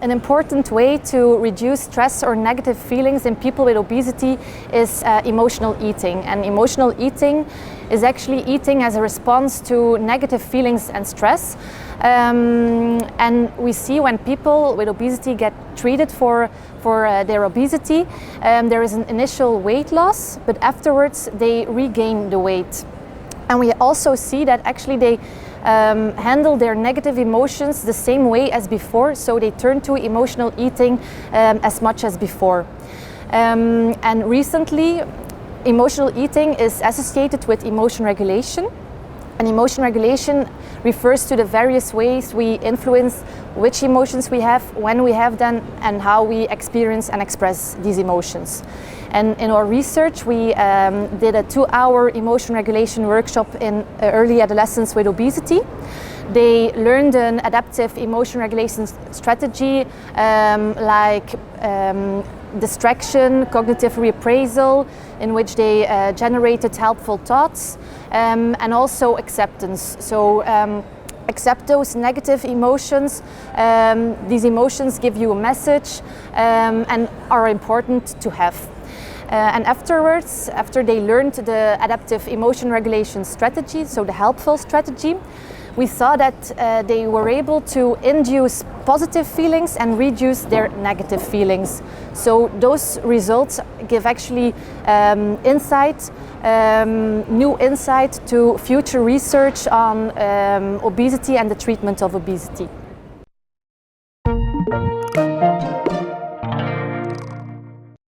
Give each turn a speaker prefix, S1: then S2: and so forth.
S1: An important way to reduce stress or negative feelings in people with obesity is emotional eating. And emotional eating is actually eating as a response to negative feelings and stress. And we see when people with obesity get treated for their obesity, there is an initial weight loss, but afterwards they regain the weight. And we also see that actually they handle their negative emotions the same way as before, so they turn to emotional eating as much as before. And recently, emotional eating is associated with emotion regulation. And emotion regulation refers to the various ways we influence which emotions we have, when we have them, and how we experience and express these emotions. And in our research, we did a 2-hour emotion regulation workshop in early adolescents with obesity. They learned an adaptive emotion regulation strategy like distraction, cognitive reappraisal, in which they generated helpful thoughts, and also acceptance. So accept those negative emotions. These emotions give you a message and are important to have. And afterwards, after they learned the adaptive emotion regulation strategy, so the helpful strategy, we saw that they were able to induce positive feelings and reduce their negative feelings. So those results give actually new insight to future research on obesity and the treatment of obesity.